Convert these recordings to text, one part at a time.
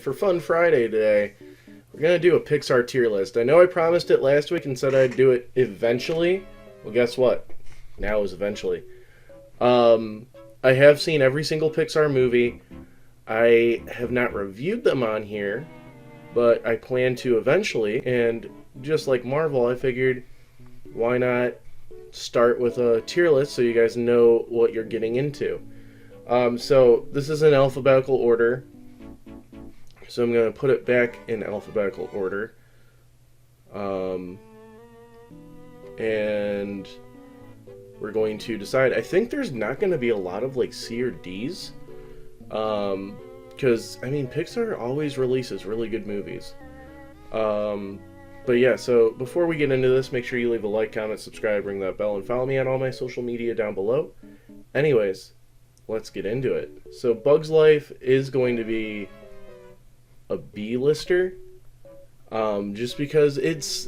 for Fun Friday today, we're going to do a Pixar tier list. I know I promised it last week and said I'd do it eventually. Well, guess what? Now is eventually. I have seen every single Pixar movie. I have not reviewed them on here, but I plan to eventually. And just like Marvel, I figured, why not start with a tier list so you guys know what you're getting into. So this is in alphabetical order. So I'm going to put it back in alphabetical order. And we're going to decide. I think there's not going to be a lot of like C or D's. Because, I mean, Pixar always releases really good movies. But yeah, so before we get into this, make sure you leave a like, comment, subscribe, ring that bell, and follow me on all my social media down below. Anyways, let's get into it. So Bug's Life is going to be a B-lister. Just because it's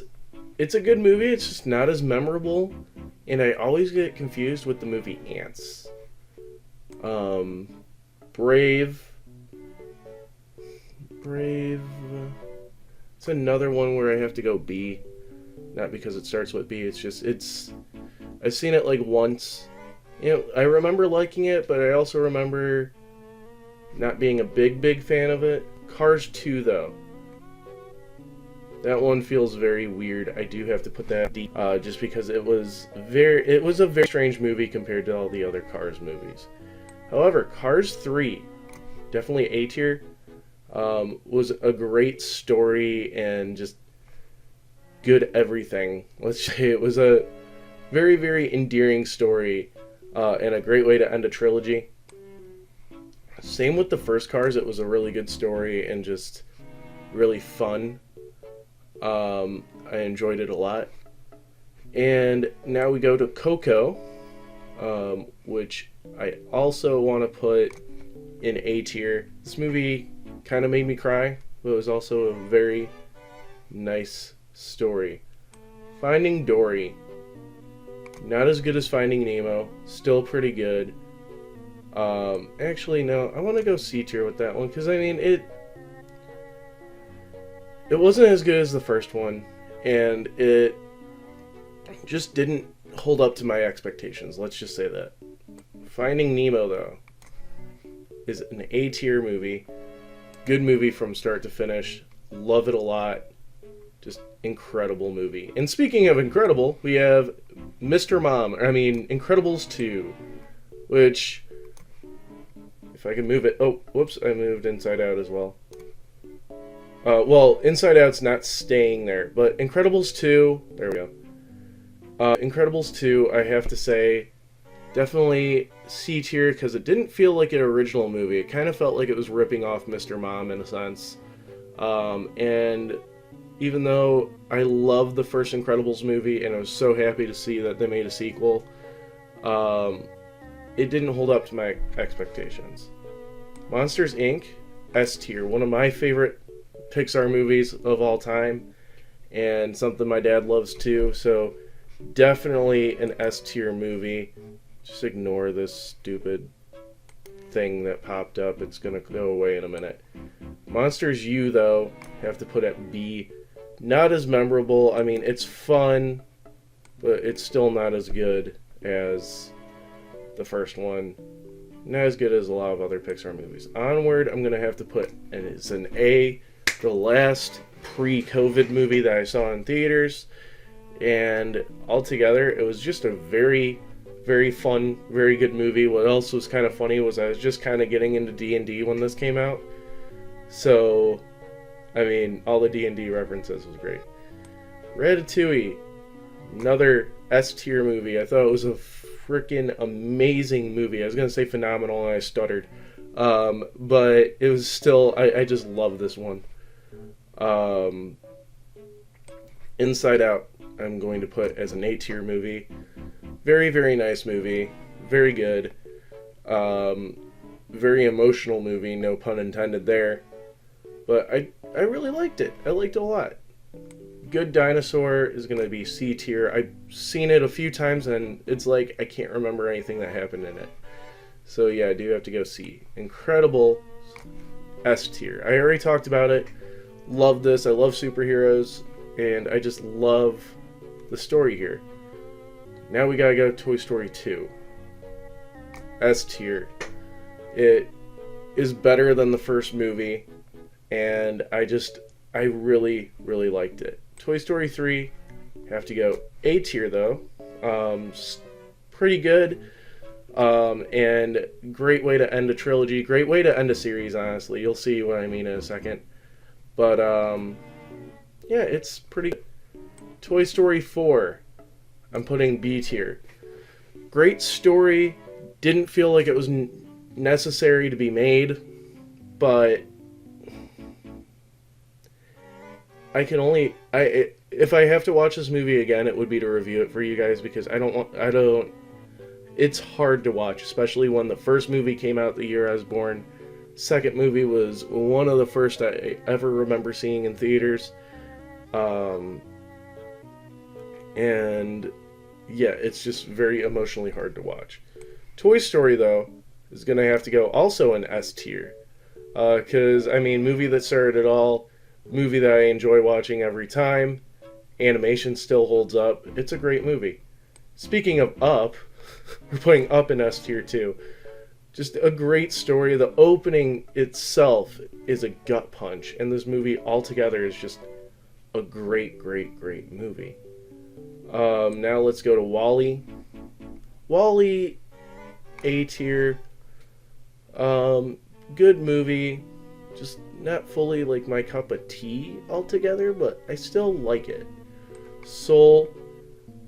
a good movie, it's just not as memorable. And I always get confused with the movie Ants. Brave. It's another one where I have to go B. Not because it starts with B, I've seen it like once. You know, I remember liking it, but I also remember not being a big fan of it. Cars 2, though. That one feels very weird. I do have to put that D, just because it was a very strange movie compared to all the other Cars movies. However, Cars 3, definitely A tier. Was a great story and just good everything. Let's say it was a very endearing story, and a great way to end a trilogy. Same with the first Cars. It was a really good story and just really fun. I enjoyed it a lot. And now we go to Coco, which I also want to put in A tier. This movie kind of made me cry, but it was also a very nice story. Finding Dory. Not as good as Finding Nemo. Still pretty good. Actually, no. I want to go C tier with that one, because, I mean, it wasn't as good as the first one, and it just didn't hold up to my expectations. Let's just say that. Finding Nemo, though, is an A tier movie. Good movie from start to finish. Love it a lot. Just incredible movie. And speaking of incredible, we have Incredibles 2. Which, if I can move it... Oh, whoops, I moved Inside Out as well. Well, Inside Out's not staying there. But Incredibles 2... There we go. Incredibles 2, I have to say, definitely C tier, because it didn't feel like an original movie. It kind of felt like it was ripping off Mr. Mom in a sense. And even though I love the first Incredibles movie, and I was so happy to see that they made a sequel, it didn't hold up to my expectations. Monsters, Inc., S tier. One of my favorite Pixar movies of all time, and something my dad loves too, so definitely an S tier movie. Just ignore this stupid thing that popped up. It's gonna go away in a minute. Monsters U, though, have to put at B. Not as memorable. I mean, it's fun, but it's still not as good as the first one. Not as good as a lot of other Pixar movies. Onward, I'm gonna have to put, and it's an A, the last pre-COVID movie that I saw in theaters. And altogether, it was just a very fun, very good movie. What else was kind of funny was I was just kind of getting into D&D when this came out. So, I mean, all the D&D references was great. Ratatouille, another S tier movie. I thought it was a freaking amazing movie. I was going to say phenomenal and I stuttered. But it was still, I just love this one. Inside Out, I'm going to put as an A tier movie. Very nice movie. Very good. Very emotional movie, no pun intended there. But I really liked it. I liked it a lot. Good Dinosaur is going to be C tier. I've seen it a few times and it's like I can't remember anything that happened in it. So yeah, I do have to go C. Incredible S tier. I already talked about it. Love this. I love superheroes, and I just love the story here. Now we gotta go Toy Story 2. S tier. It is better than the first movie, and I really, really liked it. Toy Story 3, have to go A tier though. Pretty good. And great way to end a trilogy. Great way to end a series, honestly. You'll see what I mean in a second. But, yeah, it's pretty good. Toy Story 4, I'm putting B tier. Great story. Didn't feel like it was necessary to be made, but if I have to watch this movie again, it would be to review it for you guys, because it's hard to watch, especially when the first movie came out the year I was born. Second movie was one of the first I ever remember seeing in theaters. And yeah, it's just very emotionally hard to watch. Toy Story, though, is going to have to go also in S tier. Because, I mean, movie that started it all, movie that I enjoy watching every time, animation still holds up. It's a great movie. Speaking of Up, we're putting Up in S tier too. Just a great story. The opening itself is a gut punch, and this movie altogether is just a great, great, great movie. Now let's go to Wally. Wally, A tier. Good movie. Just not fully like my cup of tea altogether, but I still like it. Soul,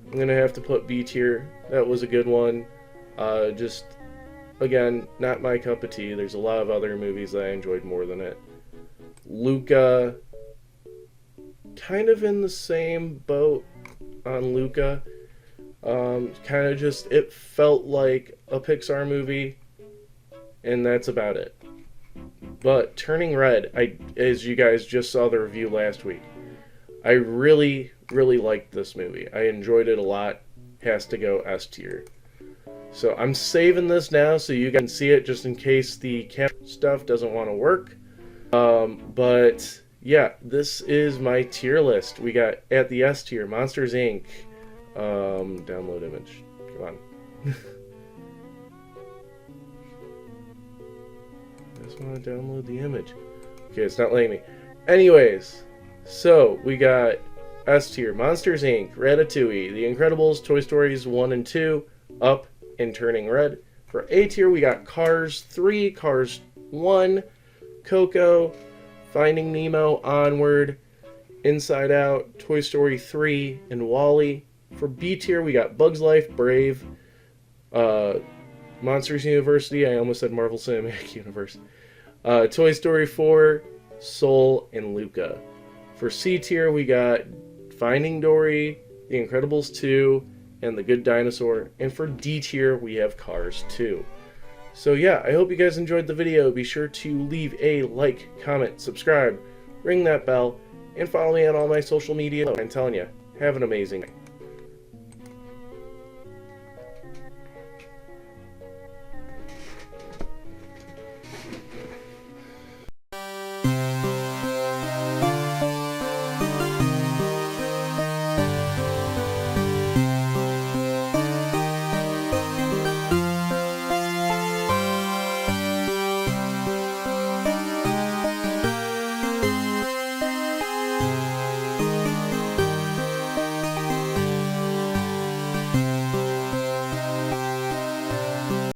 I'm gonna have to put B tier. That was a good one. Just, again, not my cup of tea. There's a lot of other movies that I enjoyed more than it. Luca, kind of in the same boat on Luca. Kind of just, it felt like a Pixar movie, and that's about it. But Turning Red, as you guys just saw the review last week, I really, really liked this movie. I enjoyed it a lot. Has to go S tier. So I'm saving this now so you guys can see it, just in case the camera stuff doesn't want to work. But yeah, this is my tier list. We got at the S tier, Monsters Inc. Download image. Come on. I just want to download the image. Okay, it's not letting me. Anyways, so we got S tier, Monsters Inc., Ratatouille, The Incredibles, Toy Stories 1 and 2, Up, and Turning Red. For A tier, we got Cars 3, Cars 1, Coco, Finding Nemo, Onward, Inside Out, Toy Story 3, and Wally. For B tier, we got Bugs Life, Brave, Monsters University, I almost said Marvel Cinematic Universe, Toy Story 4, Soul, and Luca. For C tier, we got Finding Dory, The Incredibles 2, and The Good Dinosaur. And for D tier, we have Cars 2. So yeah, I hope you guys enjoyed the video. Be sure to leave a like, comment, subscribe, ring that bell, and follow me on all my social media. I'm telling you, have an amazing day.